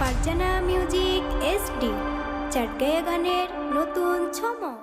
Farzana music SD চাটগাঁয়া গানের নতুন ছমক।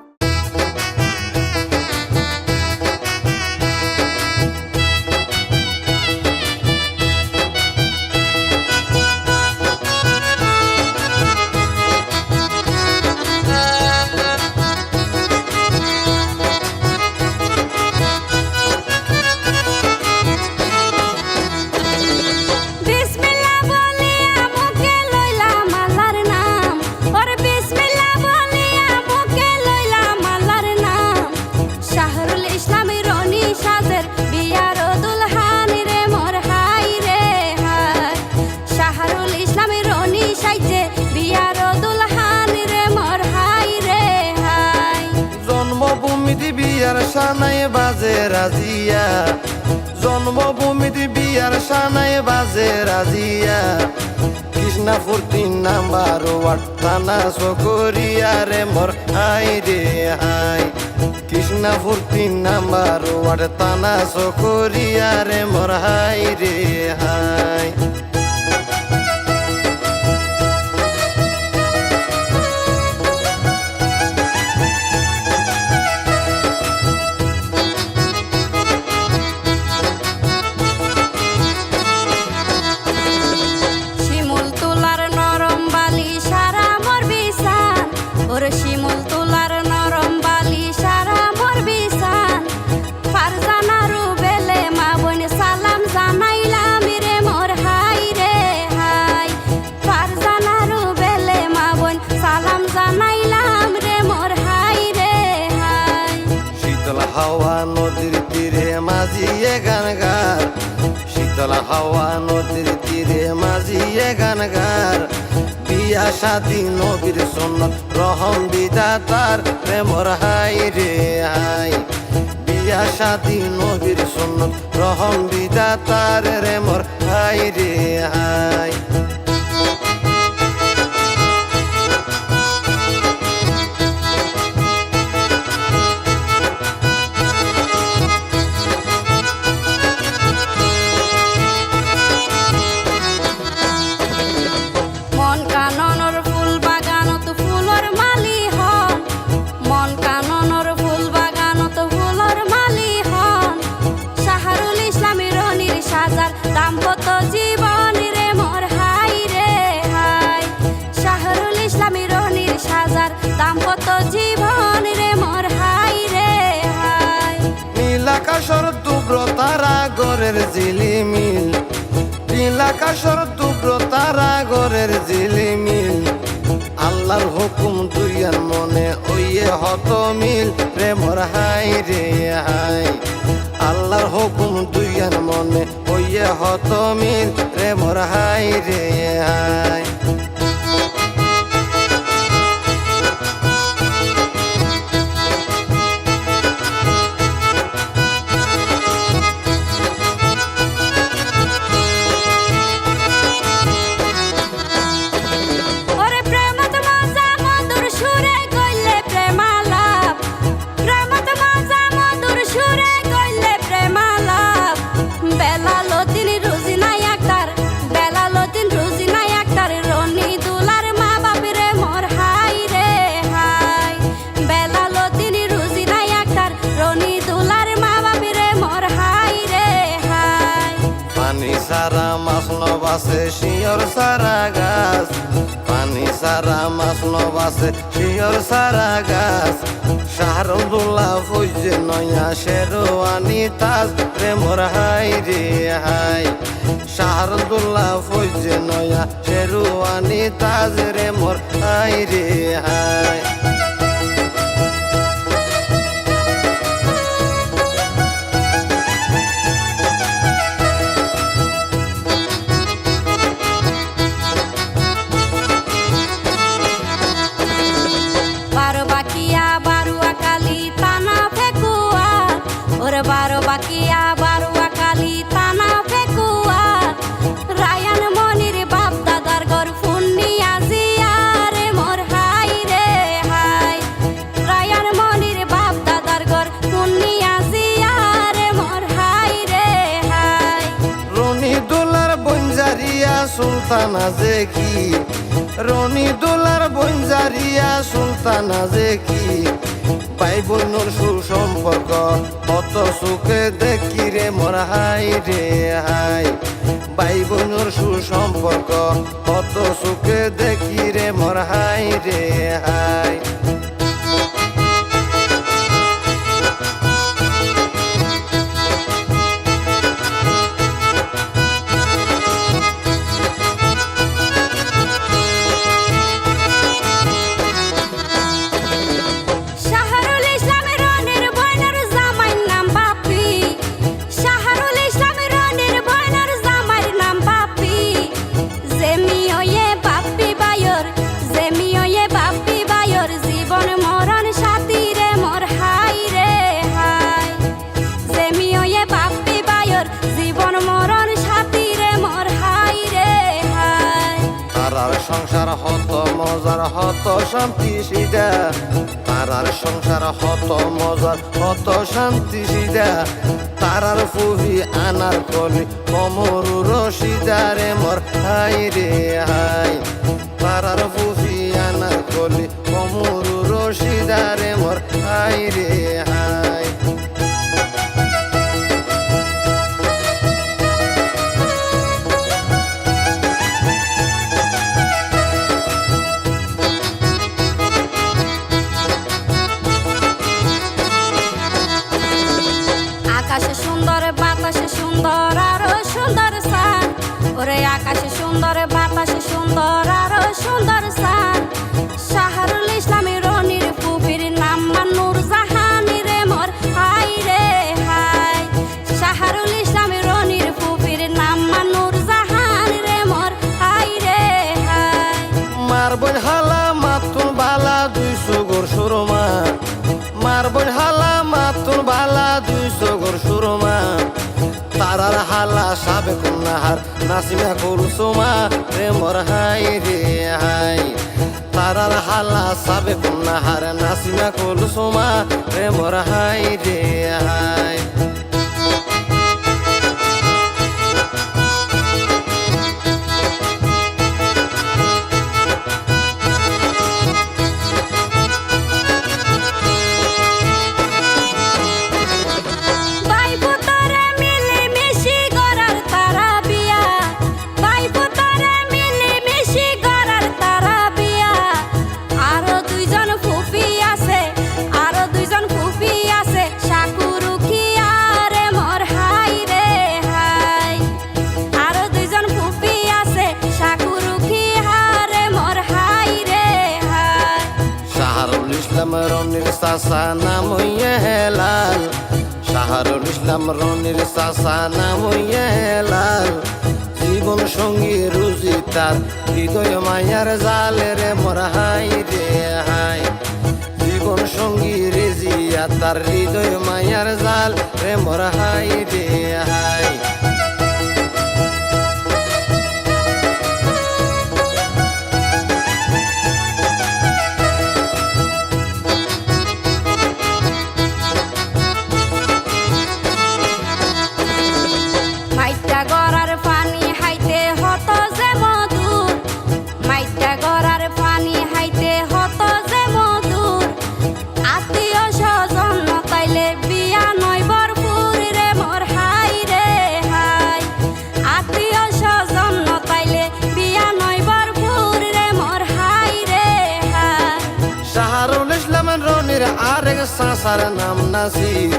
বিয়ার সানায় বাজে রাজিয়া, জন্মভূমিতে বিয়ার সানায় বাজে রাজিয়া। কৃষ্ণাপুর 3 নাম্বার ওয়ার্ড থানা সকরিয়া রে মোর হাই রে হাই। কৃষ্ণাপুর 3 নাম্বার ওয়ার্ড থানা সকরিয়া রে মোর হাই রে হাই। শিমুল তোলার নরম বালি সারা মোর বিছান। ফারজানারু বেলে মা বোন সালাম জানাইলাম রে মোর হাই রে হাই। ফারজানারু বেলে মা বোন সালাম জানাইলাম রে মোর হাই রে হাই। শীতল হাওয়া নদীর তীরে মাঝিয়ে গান গার, শীতল হাওয়া নদীর তীরে মাঝিয়ে গান গার। বিয়া শাদী নবীর সুন্নত রহম বিধাতার প্রেমর হাই রে হাই। বিয়া শাদী নবীর সুন্নত রহম বিধাতার রে মোর হাই রে হাই। দাম্পত্য জীবন রে মোর হাই রে হাই। শাহরুল ইসলামী রনির সাজার দাম্পত্য জীবন রে মোর হাই রে হাই। নীল আকাশর দুব্র তারা গরের ঝিলিমিল, নীল আকাশর দুব্র তারা গরের ঝিলিমিল। আল্লাহর হুকুম দুইয়ার মনে ওইয়ে হত মিল রে মোর হাই রে হাই। আল্লাহর হুকুম দুইয়ার মনে ওইয়ে হত মিল রে মোর হাই রে হাই। সারা মাছ নবাসে শিয়র সারা গাছ, পানি সারা মাছ নবাসে শিয়র সারা গাছ। শাহরুল্লাহ ফৌজে নয়া শেরওয়ানি তাজ রে মোর হাই রে হাই। শাহরুল্লাহ ফৌজে নয়া শেরওয়ানি তাজ রে মোর হাই রে হাই। বারো বাকিয়া বারুয়া কালি তানা ফেকুয়া। রায়ান মনির বাপ দাদার গর ফুন্নি আজিয়া রে মোর হাই রে সুলতানা যে কি, রনি দোলার বঞ্জারিয়া সুলতানা যে কি, ভাই বোনের সুসম্পর্ক কত সুখে দেখি রে মোর হাই রে হাই, ভাই বোনের সুসম্পর্ক কত সুখে দেখি রে মোর হাই রে হাই। সংসার হত মজার হত শান্তি সিদা, তারার সংসার হত মজার হত শান্তি সিদা, তারার ফুহি আনার কলি কমরু রশিদা রে মোর হাই রে হাই, তারার ফুহি আনার কলি কমরু রশিদা রে মোর হাই রে হাই। আকাশে সুন্দর বাতাসে সুন্দর আরো সুন্দর সান, ওরে আকাশে সুন্দর বাতাসে সুন্দর আরো সুন্দর সান, শাহরুল ইসলামী রনির ফুপির নাম নূর জাহানি রে মোর হাই রে হাই, শাহরুল ইসলামী রনির ফুপির নাম নূর জাহানি রে মোর হাই রে হাই। মারবন হালা মাতুন বালা 200 গোর সুরমা, মারবন হালা মাতুন বালা 200 গোর সুরমা, তারার হালা সাবেক নাহার নাসিমা কুলসুমা রে মোর হাই রে হাই, তারার হালা সাবেক নাহার নাসিমা কুলসুমা রে মোর হাই রে হাই। রনির চাচা নাম হেলাল, শাহরুল ইসলাম রনির চাচা নাম হেলাল, জীবন সঙ্গী রুজি তার হৃদয় মায়ার জাল রে মোর হাই রে হাই, জীবন সঙ্গী রেজিয়া তার হৃদয় মায়ার জাল রে মোর হাই রে হাই। আরেক চাচার নাম নাসির,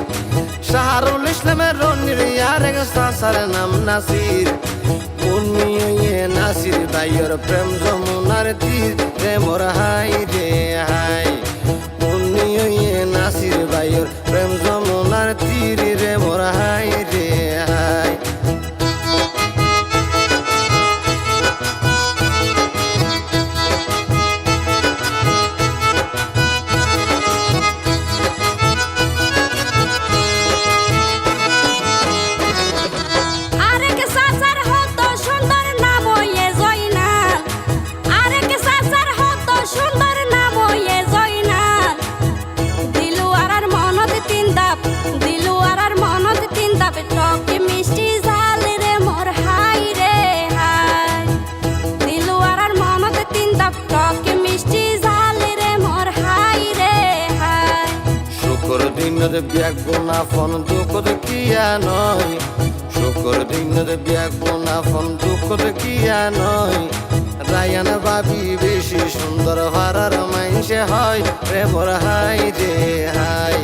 শাহরুল ইসলামের রনির আরেক চাচার নাম নাসির, উনি নাসির ভাইয়ের প্রেম যমুনার তীর রে মোর হাই রে হাই, উনি নাসির ভাইয়ের প্রেম যমুনার তীর রে মোর হাই রে হাই। দিনের বিয়াক বোনাফন দুঃখত কিয়া নয়, শুকর দিনের বিয়াক বোনাফন দুঃখত কিয়া নয়। রায়ান বাবি বেশি সুন্দর ভাড়ার মাইনসে হয় প্রেমর হাই রে হাই।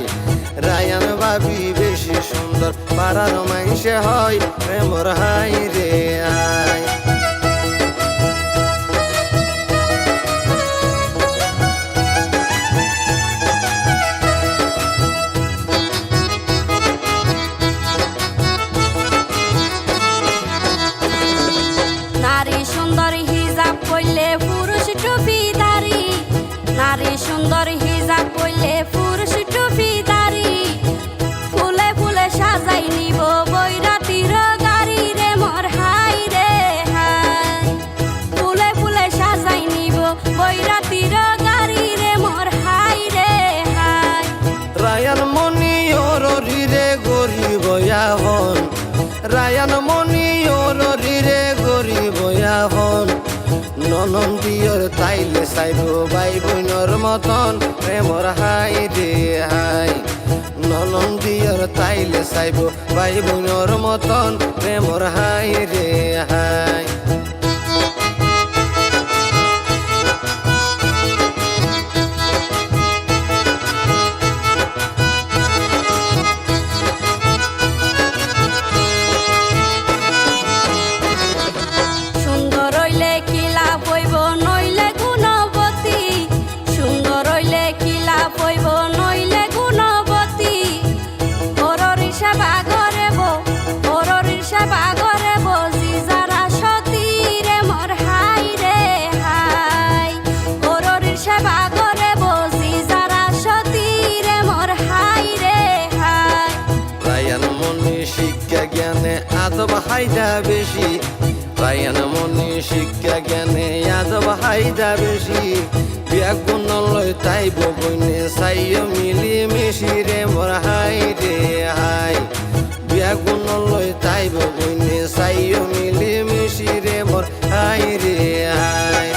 রায়ান বাবি বেশি সুন্দর ভাড়ার মাইনসে হয় প্রেমর হাই রে হাই। নারী সুন্দর হিজাব পইলে পুরুষ টুপিদারি, নারী সুন্দর হিজাব পইলে পুরুষ টুপিদারি। ফুলে ফুলে সাজাই নিব বৈরাতির গাড়ি রে মোর হাই রে হাই। ফুলে ফুলে সাজাই নিব বৈরাতির গাড়ি রে মোর হাই রে হাই। রায়ান মনি ওরি রে গরিব হন, রায়ান মনি ওরি রে গরিব হন। ননন্দিয়র তাইলে চাইব বাই বোনর মতন প্রেমর হাই রে হাই। ননন্দিয়র তাইলে চাইব বাই বোনর মতন প্রেমর হাই রে হাই। সুন্দর হইলে কিলা পইব নইলে গুণবতী, সুন্দর হইলে কিলা পইব নইলে গুণবতী। হররির সেবা করেব, হররির সেবা করেব জিজারা সতী রে মোর হাই রে হাই। হররির সেবা করেব জিজারা সতী রে মোর হাই রে হাই। রায়ান মনি শিক্ষা জ্ঞানে আদব হাইদা বেশি, রায়ান মনি শিক্ষা জ্ঞানে আদব হাইদা বেশি। বিয়াক গুণ লই তাইব বইনে চাইও মিলি মিশি রে মোর হাই রে হাই। বিয়াক গুণ লই তাইব বইনে চাইও মিলি মিশি রে মোর হাই রে হাই।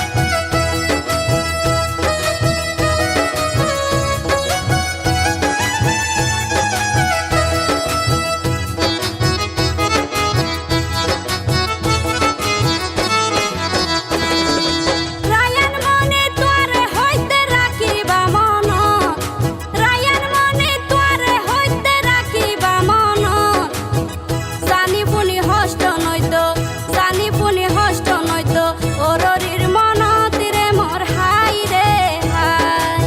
রায়ান মনে তোরে হইতে রাখিবা মন, রায়ান মনে তোরে হইতে রাখিবা মন। জানি পুনি হষ্ট নইতো, জানি পুনি হষ্ট নইতো ওররির মনত রে মোর হাই রে হাই।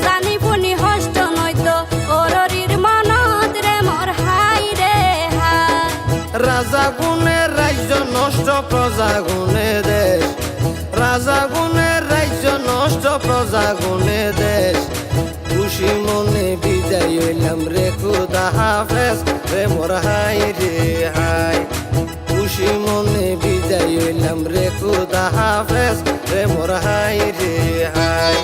জানি পুনি হষ্ট নইতো ওররির মনত রে মোর হাই রে হাই। রাজা গুণের রাজ্য নষ্ট প্রজা গুণে দেশ, রাজা গুণের রাজ্য নষ্ট প্রজা গুণে দেশ। খুশি মনে বিদায় হইলাম রে খুদা হাফেজ রে মোর হাই রে হাই। খুশি মনে বিদায় হইলাম রে খুদা হাফেজ রে মোর হাই রে হাই।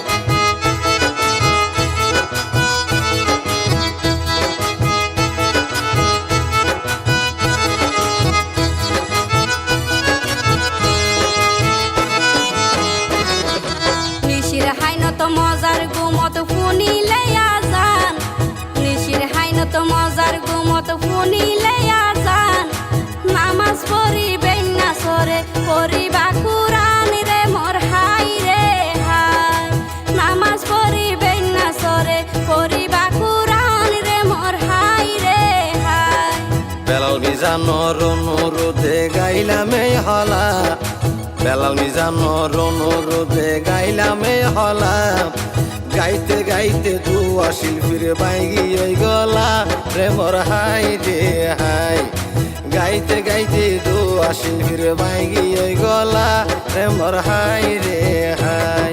নিশির হাইনত মজার গুমত ফুনিলে আজান, নিশির হাইনত মজার গুমত ফুনিলে আজান। নামাজ পড়িবেন না সরে পড়িবা কুরআন রে মোর হাই রে হাই। নামাজ পড়িবেন না সরে পড়িবা কুরআন রে মোর হাই রে হাই। বেলাল মিজানোর অনুরোধে গাইলাম এই হলা, বেলাল মিজানোর অনুরোধে গাইলাম এই হলা। গাইতে গাইতে দুয়া শিল্পীর বাইগি ওই গলা রে মোর হাই রে হাই। গাইতে গাইতে দুয়া শিল্পীর বাইগি ওই গলা রে মোর হাই রে হাই।